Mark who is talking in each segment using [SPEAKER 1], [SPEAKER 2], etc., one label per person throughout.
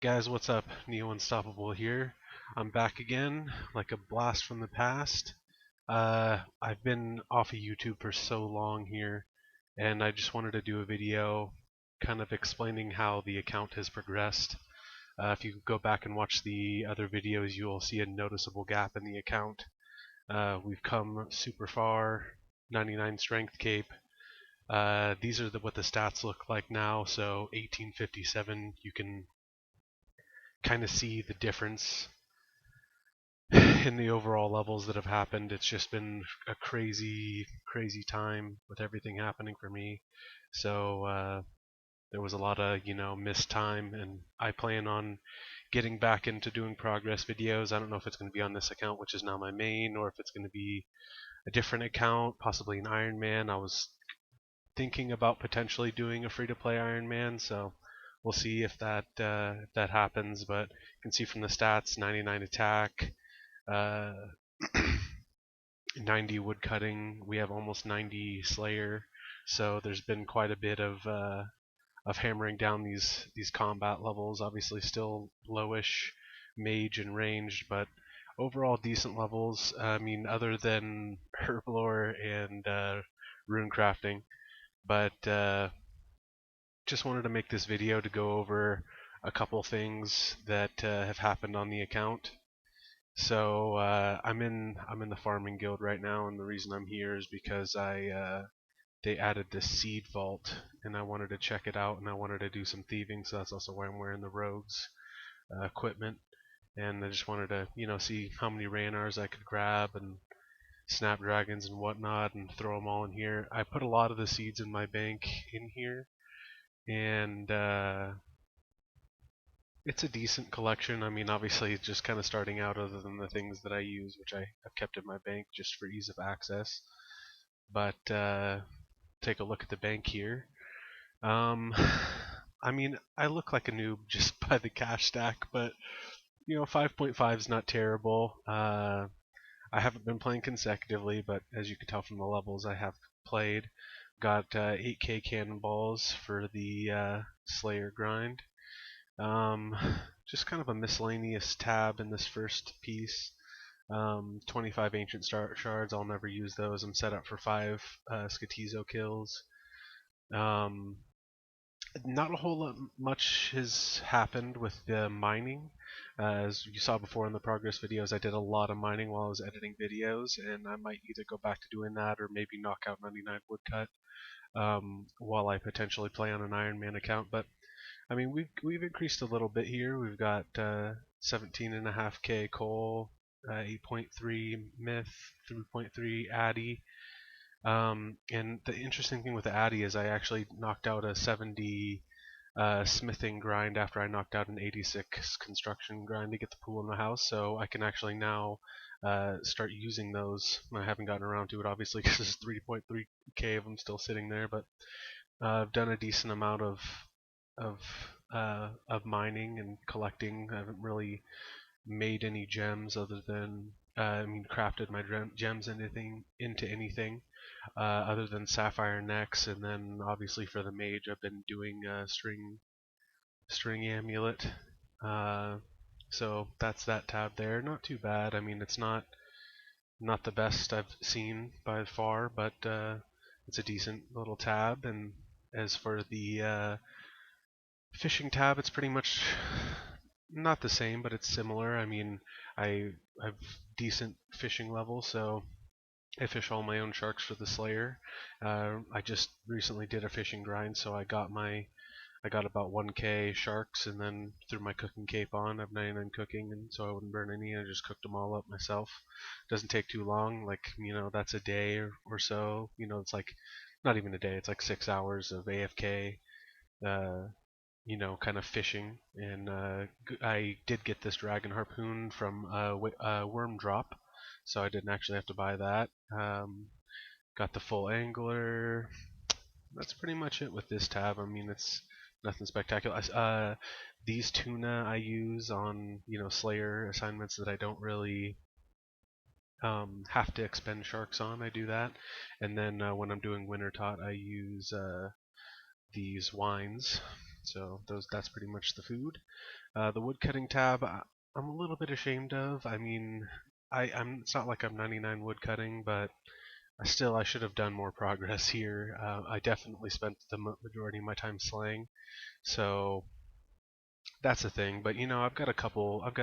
[SPEAKER 1] Guys, what's up? Neo Unstoppable here. I'm back again, like a blast from the past. I've been off of YouTube for so long here, and I just wanted to do a video kind of explaining how the account has progressed. If you go back and watch the other videos, you will see a noticeable gap in the account. We've come super far, 99 strength cape. These are what the stats look like now, so 1857, you can kind of see the difference in the overall levels that have happened. It's just been a crazy, crazy time with everything happening for me. So there was a lot of, missed time, and I plan on getting back into doing progress videos. I don't know if it's going to be on this account, which is now my main, or if it's going to be a different account, possibly an Iron Man. I was thinking about potentially doing a free-to-play Iron Man, so we'll see if that happens. But you can see from the stats, 99 attack, 90 woodcutting. We have almost 90 Slayer, so there's been quite a bit of hammering down these combat levels. Obviously, still lowish mage and ranged, but overall decent levels. I mean, other than herblore and rune crafting. But just wanted to make this video to go over a couple things that have happened on the account. So I'm in the farming guild right now, and the reason I'm here is because they added this seed vault, and I wanted to check it out, and I wanted to do some thieving. So that's also why I'm wearing the rogues equipment, and I just wanted to see how many ranars I could grab and snapdragons and whatnot, and throw them all in here. I put a lot of the seeds in my bank in here, and it's a decent collection. I mean, obviously, it's just kind of starting out, other than the things that I use, which I have kept in my bank just for ease of access. But take a look at the bank here. I mean, I look like a noob just by the cash stack, but 5.5 is not terrible. I haven't been playing consecutively, but as you can tell from the levels, I have played. Got 8k cannonballs for the Slayer grind. Just kind of a miscellaneous tab in this first piece. 25 ancient shards. I'll never use those. I'm set up for 5 Skatizo kills. Not a whole lot much has happened with the mining. As you saw before in the progress videos, I did a lot of mining while I was editing videos, and I might either go back to doing that or maybe knock out 99 woodcut while I potentially play on an Iron Man account. But I mean, we've increased a little bit here. We've got 17.5k coal, 8.3 myth, 3.3 addy. And the interesting thing with the addy is I actually knocked out a 70 smithing grind after I knocked out an 86 construction grind to get the pool in the house, so I can actually now start using those. I haven't gotten around to it, obviously, because there's 3.3k of them still sitting there, but I've done a decent amount of mining and collecting. I haven't really made any gems other than crafted my gems into anything other than sapphire necks, and then obviously for the mage I've been doing string amulet. So that's that tab there. Not too bad. I mean, it's not the best I've seen by far, but it's a decent little tab. And as for the fishing tab, it's pretty much not the same, but it's similar. I mean, I have decent fishing level, so I fish all my own sharks for the Slayer. I just recently did a fishing grind, so I got about 1k sharks, and then threw my cooking cape on. I have 99 cooking, and so I wouldn't burn any. I just cooked them all up myself. Doesn't take too long. Like, that's a day or so. It's like not even a day. It's like 6 hours of AFK. Kind of fishing, and I did get this dragon harpoon from Worm Drop, so I didn't actually have to buy that. Got the full angler. That's pretty much it with this tab. I mean, it's nothing spectacular. These tuna I use on Slayer assignments that I don't really have to expend sharks on. I do that, and then when I'm doing winter tot, I use these wines. So that's pretty much the food. The woodcutting tab, I'm a little bit ashamed of. I mean, it's not like I'm 99 woodcutting, but still I should have done more progress here. I definitely spent the majority of my time slaying, so that's a thing. But I've got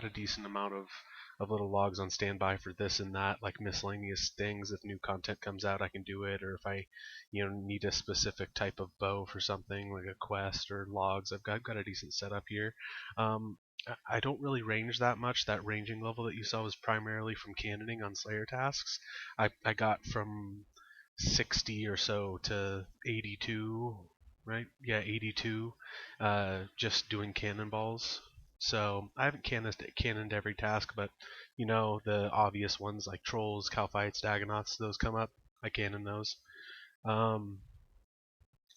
[SPEAKER 1] a decent amount of little logs on standby for this and that, like miscellaneous things. If new content comes out, I can do it, or if I, need a specific type of bow for something like a quest or logs, I've got a decent setup here. Um, I don't really range that much. That ranging level that you saw was primarily from cannoning on Slayer tasks. I got from 60 or so to 82, right? Yeah, 82, just doing cannonballs. So I haven't cannoned every task, but the obvious ones like trolls, Calphites, Dagonauts, those come up. I cannon those. Um,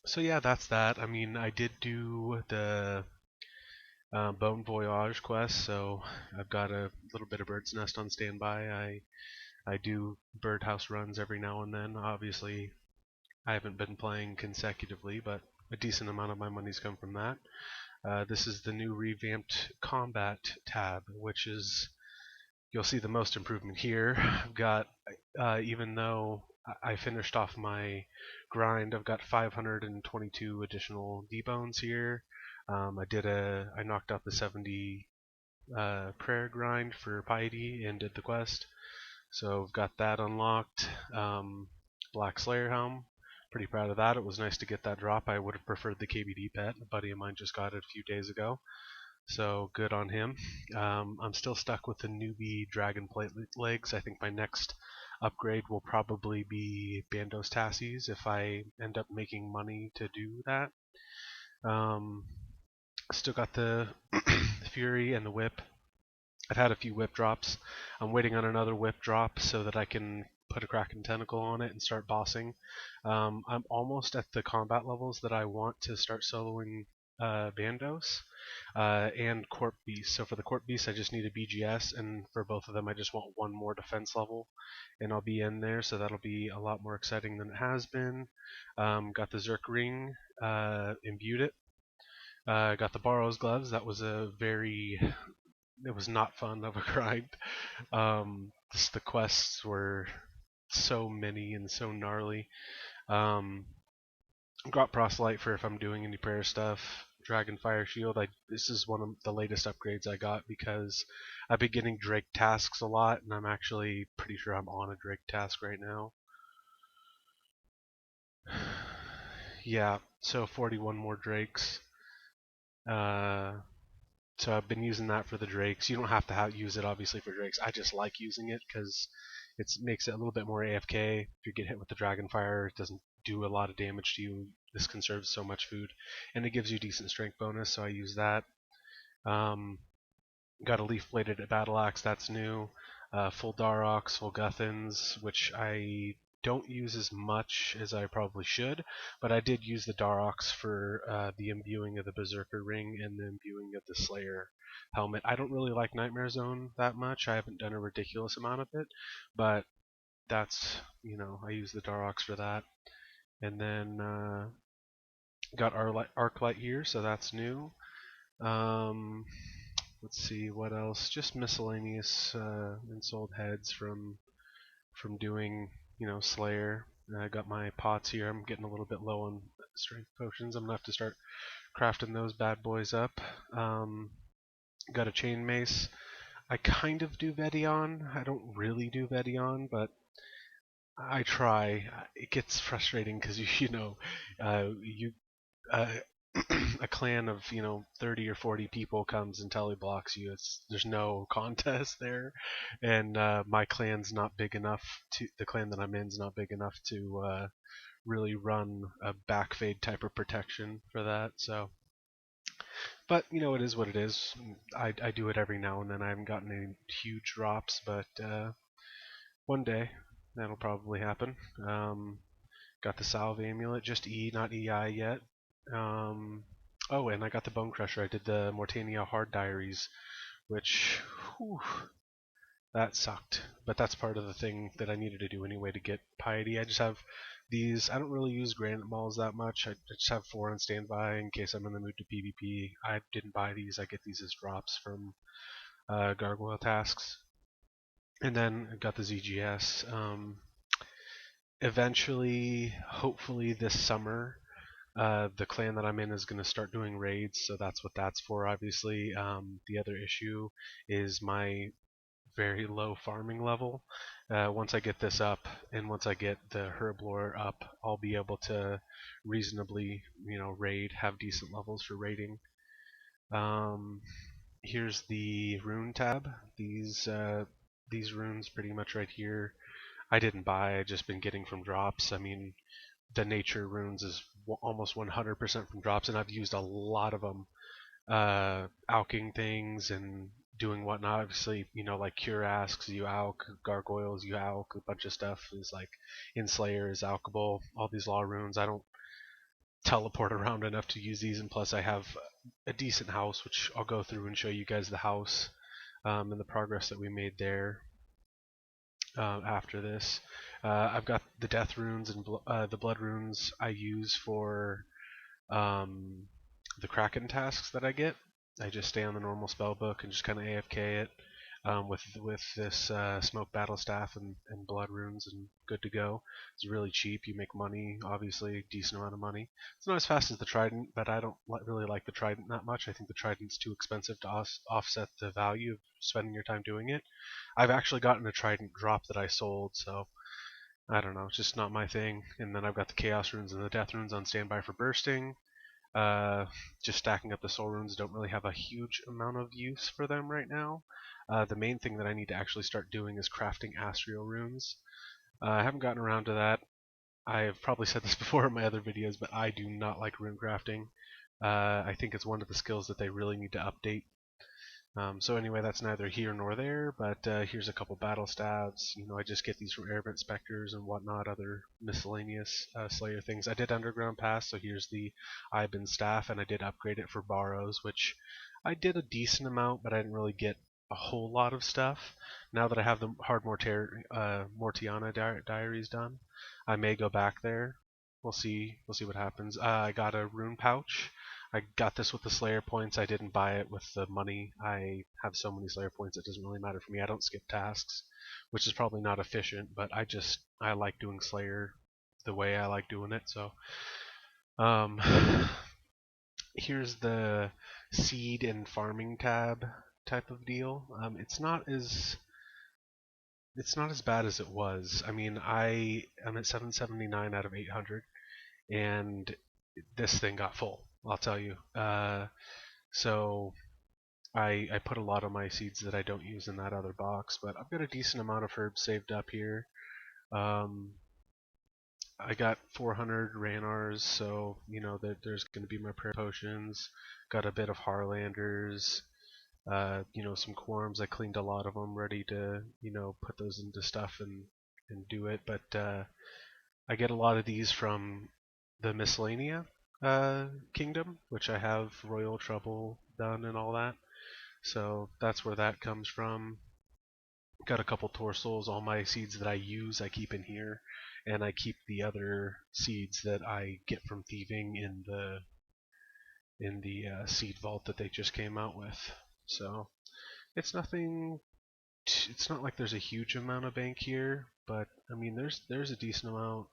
[SPEAKER 1] so yeah, that's that. I mean, I did do the Bone Voyage quest, so I've got a little bit of bird's nest on standby. I do birdhouse runs every now and then. Obviously, I haven't been playing consecutively, but a decent amount of my money's come from that. This is the new revamped combat tab, which is, you'll see the most improvement here. I've got, even though I finished off my grind, I've got 522 additional debones here. I knocked out the 70 prayer grind for piety and did the quest. So I've got that unlocked. Black Slayer helm. Pretty proud of that. It was nice to get that drop. I would have preferred the KBD pet. A buddy of mine just got it a few days ago. So good on him. I'm still stuck with the newbie dragon plate legs. I think my next upgrade will probably be Bandos Tassies if I end up making money to do that. Still got the Fury and the Whip. I've had a few whip drops. I'm waiting on another whip drop so that I can put a Kraken Tentacle on it and start bossing. I'm almost at the combat levels that I want to start soloing Bandos and Corp Beast. So for the Corp Beast, I just need a BGS, and for both of them, I just want one more defense level, and I'll be in there. So that'll be a lot more exciting than it has been. Got the Zerk Ring, imbued it. Got the Barrow's Gloves. That was it was not fun of a grind. The quests were so many and so gnarly. Got Proselyte for if I'm doing any prayer stuff. Dragon Fire Shield. This is one of the latest upgrades I got because I've been getting Drake tasks a lot, and I'm actually pretty sure I'm on a Drake task right now. Yeah, so 41 more Drakes. So I've been using that for the Drakes. You don't have to use it obviously for Drakes. I just like using it because it makes it a little bit more AFK. If you get hit with the Dragonfire, it doesn't do a lot of damage to you. This conserves so much food, and it gives you decent strength bonus, so I use that. Got a Leaf Bladed Battle Axe, that's new. Full Darox, full Guthans, which I don't use as much as I probably should, but I did use the Darox for the imbuing of the Berserker Ring and the imbuing of the Slayer helmet. I don't really like Nightmare Zone that much. I haven't done a ridiculous amount of it, but that's, I use the Darox for that. And then got Arclight here, so that's new. Let's see what else. Just miscellaneous ensouled heads from doing Slayer. I got my pots here. I'm getting a little bit low on strength potions. I'm gonna have to start crafting those bad boys up. Got a chain mace. I kind of do Vedion. I don't really do Vedion, but I try. It gets frustrating because you a clan of 30 or 40 people comes and teleblocks you. There's no contest there, and my clan's not big enough to the clan that I'm in's not big enough to really run a backfade type of protection for that. So, but it is what it is. I do it every now and then. I haven't gotten any huge drops, but one day that'll probably happen. Got the Salve Amulet, just E, not EI yet. Oh, and I got the Bone Crusher. I did the Mortania Hard Diaries, which, whew, that sucked. But that's part of the thing that I needed to do anyway to get Piety. I just have these. I don't really use granite balls that much. I just have 4 on standby in case I'm in the mood to PvP. I didn't buy these. I get these as drops from gargoyle tasks. And then I got the ZGS. Eventually, hopefully this summer, the clan that I'm in is going to start doing raids, so that's what that's for, obviously. The other issue is my very low farming level. Once I get this up, and once I get the herb lore up, I'll be able to reasonably, raid, have decent levels for raiding. Here's the rune tab. These runes pretty much right here, I didn't buy. I just been getting from drops. I mean, the nature runes is almost 100% from drops, and I've used a lot of them, alking things and doing whatnot. Obviously, like cure asks, you alk, gargoyles, you alk, a bunch of stuff is like in Slayer is alkable. All these law runes, I don't teleport around enough to use these, and plus I have a decent house, which I'll go through and show you guys the house and the progress that we made there. After this, I've got the death runes and the blood runes I use for the Kraken tasks that I get. I just stay on the normal spell book and just kind of AFK it with this smoke battle staff and blood runes, and good to go. It's really cheap. You make money, obviously, decent amount of money. It's not as fast as the Trident, but I don't really like the Trident that much. I think the Trident's too expensive to offset the value of spending your time doing it. I've actually gotten a Trident drop that I sold, so I don't know. It's just not my thing. And then I've got the Chaos runes and the Death runes on standby for bursting. Just stacking up the soul runes. Don't really have a huge amount of use for them right now. The main thing that I need to actually start doing is crafting astral runes. I haven't gotten around to that. I've probably said this before in my other videos, but I do not like rune crafting. I think it's one of the skills that they really need to update. So anyway, that's neither here nor there, but here's a couple battle stabs. I just get these from Airvent Specters and whatnot, other miscellaneous Slayer things. I did Underground Pass, so here's the Iban staff, and I did upgrade it for Barrows, which I did a decent amount, but I didn't really get a whole lot of stuff. Now that I have the Hard Mortiana diaries done, I may go back there. We'll see what happens. I got a rune pouch. I got this with the Slayer points. I didn't buy it with the money. I have so many Slayer points it doesn't really matter for me. I don't skip tasks, which is probably not efficient, but I like doing Slayer the way I like doing it. So here's the seed and farming tab type of deal. It's not as bad as it was. I mean, I am at 779 out of 800, and this thing got full, I'll tell you. So I put a lot of my seeds that I don't use in that other box, but I've got a decent amount of herbs saved up here. I got 400 Ranars, so there's going to be my prayer potions. Got a bit of Harlanders, some Quorms. I cleaned a lot of them, ready to put those into stuff and do it. But I get a lot of these from the Miscellanea kingdom, which I have Royal Trouble done and all that. So that's where that comes from. Got a couple Torsals. All my seeds that I use I keep in here, and I keep the other seeds that I get from thieving in the seed vault that they just came out with. So it's nothing. It's not like there's a huge amount of bank here, but I mean there's a decent amount.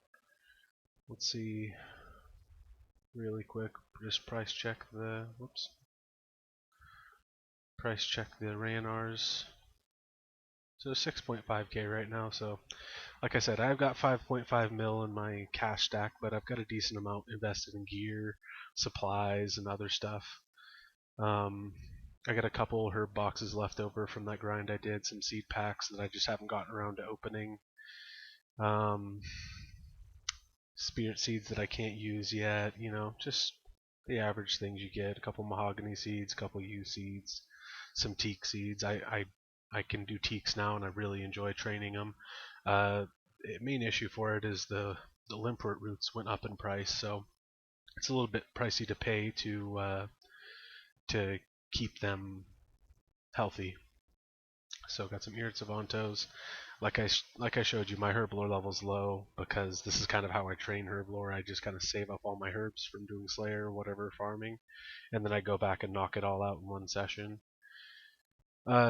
[SPEAKER 1] Let's see really quick. Just price check the Ranars. So 6.5k right now. So like I said, I've got 5.5 mil in my cash stack, but I've got a decent amount invested in gear, supplies, and other stuff. I got a couple herb boxes left over from that grind I did, some seed packs that I just haven't gotten around to opening. Spirit seeds that I can't use yet, just the average things you get. A couple mahogany seeds, a couple yew seeds, some teak seeds. I can do teaks now, and I really enjoy training them. The main issue for it is the limpwort roots went up in price, so it's a little bit pricey to pay to keep them healthy. So got some Iritsavantos. like I showed you, my herblore level's low because this is kind of how I train herblore. I just kind of save up all my herbs from doing Slayer or whatever farming, and then I go back and knock it all out in one session.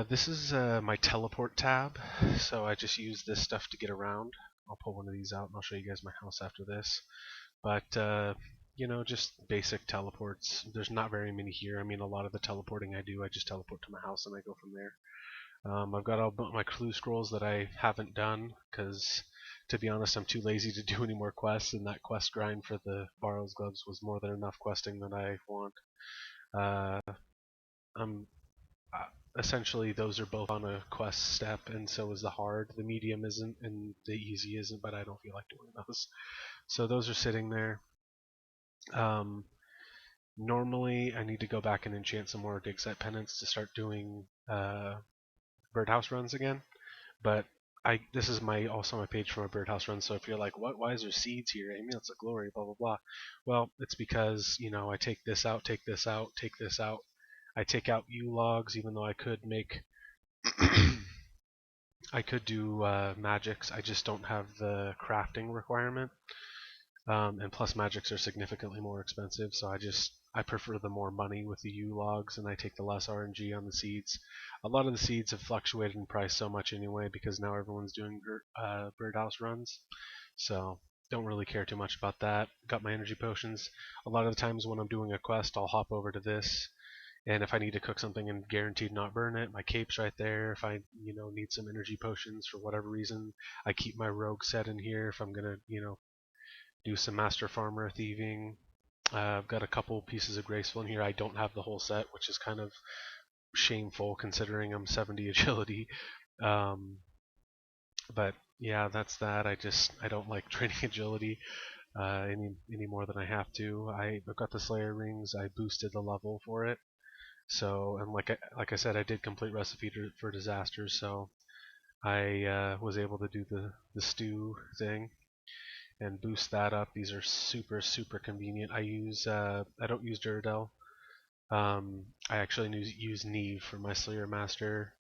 [SPEAKER 1] This is my teleport tab, so I just use this stuff to get around. I'll pull one of these out and I'll show you guys my house after this. But you know, just basic teleports. There's not very many here. I mean, a lot of the teleporting I do, I just teleport to my house and I go from there. I've got all my clue scrolls that I haven't done because, to be honest, I'm too lazy to do any more quests, and that quest grind for the Borrow's Gloves was more than enough questing that I want. I'm essentially those are both on a quest step, and so is the hard. The medium isn't, and the easy isn't, but I don't feel like doing those. So those are sitting there. Normally, I need to go back and enchant some more dig site penance to start doing birdhouse runs again. But this is also my page for my birdhouse run. So if you're like, what? Why is there seeds here? I mean, it's a glory, blah blah blah. Well, it's because I take this out, take this out, take this out. I take out U logs, even though I could make I could do magics. I just don't have the crafting requirement. And plus magics are significantly more expensive, so I prefer the more money with the U logs, and I take the less RNG on the seeds. A lot of the seeds have fluctuated in price so much anyway because now everyone's doing birdhouse runs, so don't really care too much about that. Got my energy potions. A lot of the times when I'm doing a quest, I'll hop over to this, and if I need to cook something and guaranteed not burn it, my cape's right there. If I need some energy potions for whatever reason, I keep my rogue set in here if I'm gonna do some master farmer thieving. I've got a couple pieces of graceful in here. I don't have the whole set, which is kind of shameful considering I'm 70 agility. But yeah, that's that. I don't like training agility any more than I have to. I've got the Slayer rings. I boosted the level for it. So, and like I said, I did complete recipe for disasters. So I was able to do the stew thing and boost that up. These are super convenient. I don't use Duradel. I actually use Neve for my Slayer Master.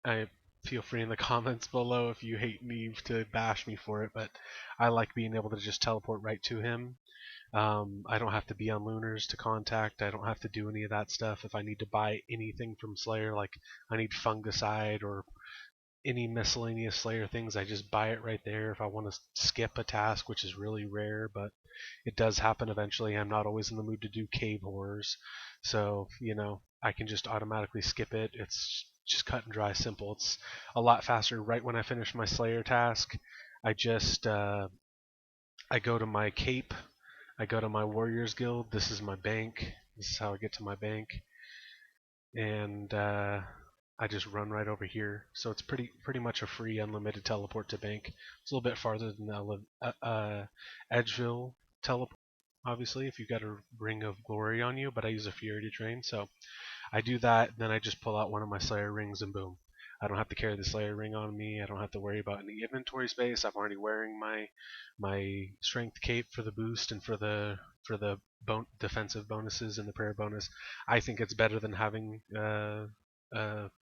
[SPEAKER 1] I feel free in the comments below if you hate Neve to bash me for it, but I like being able to just teleport right to him. I don't have to be on Lunars to contact. I don't have to do any of that stuff. If I need to buy anything from Slayer, like I need fungicide or any miscellaneous Slayer things, I just buy it right there. If I want to skip a task, which is really rare, but it does happen eventually. I'm not always in the mood to do cave horrors, so I can just automatically skip it. It's just cut and dry, simple. It's a lot faster. Right when I finish my Slayer task, I just I go to my cape, I go to my Warriors Guild. This is my bank. This is how I get to my bank, and I just run right over here. So it's pretty much a free unlimited teleport to bank. It's a little bit farther than the Edgeville teleport, obviously, if you've got a Ring of Glory on you, but I use a Fury to train. So I do that, then I just pull out one of my Slayer rings and boom. I don't have to carry the Slayer ring on me. I don't have to worry about any inventory space. I'm already wearing my strength cape for the boost and for the defensive bonuses and the prayer bonus. I think it's better than having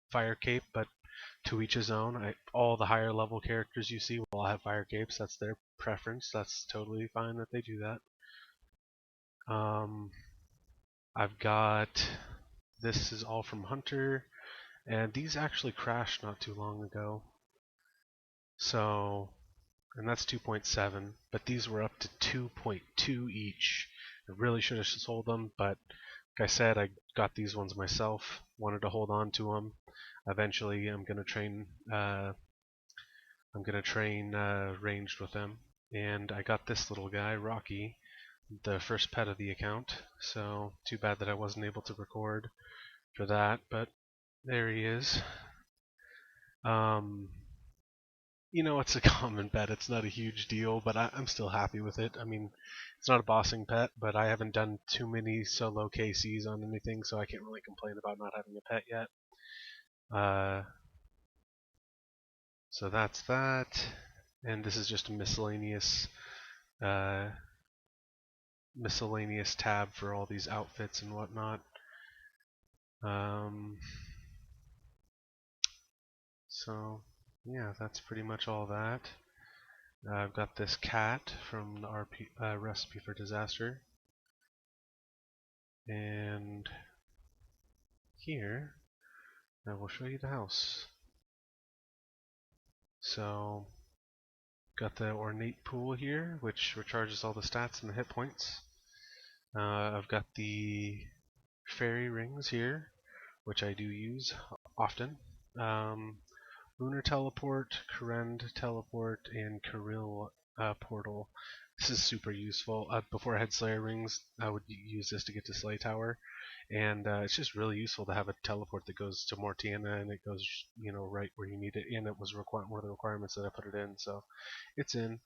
[SPEAKER 1] fire cape, but to each his own. All the higher level characters you see will all have fire capes. That's their preference. That's totally fine that they do that. I've got this is all from Hunter, and these actually crashed not too long ago. So, and that's 2.7, but these were up to 2.2 each. I really should have sold them, but like I said, I got these ones myself. Wanted to hold on to them. Eventually, I'm gonna train. Ranged with them, and I got this little guy, Rocky, the first pet of the account. So too bad that I wasn't able to record for that, but there he is. It's a common pet. It's not a huge deal, but I'm still happy with it. I mean, it's not a bossing pet, but I haven't done too many solo KCs on anything, so I can't really complain about not having a pet yet. So that's that, and this is just a miscellaneous tab for all these outfits and whatnot. So yeah, that's pretty much all that. I've got this cat from the Recipe for Disaster, and here I will show you the house. So, got the ornate pool here, which recharges all the stats and the hit points. I've got the fairy rings here, which I do use often. Um, Lunar Teleport, Kurend Teleport, and Kirill Portal. This is super useful. Before I had Slayer Rings, I would use this to get to Slay Tower, and it's just really useful to have a teleport that goes to Mortiana and it goes, right where you need it. And it was one of the requirements that I put it in, so it's in.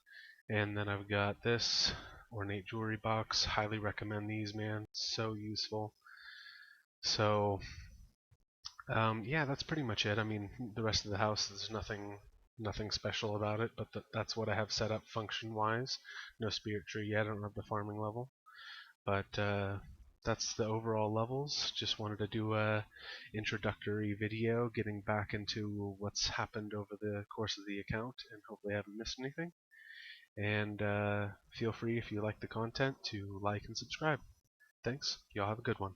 [SPEAKER 1] And then I've got this ornate jewelry box. Highly recommend these, man. So useful. So yeah, that's pretty much it. I mean, the rest of the house, there's nothing special about it, but that's what I have set up function-wise. No spirit tree yet. I don't have the farming level, but that's the overall levels. Just wanted to do a introductory video, getting back into what's happened over the course of the account, and hopefully I haven't missed anything. And feel free, if you like the content, to like and subscribe. Thanks. Y'all have a good one.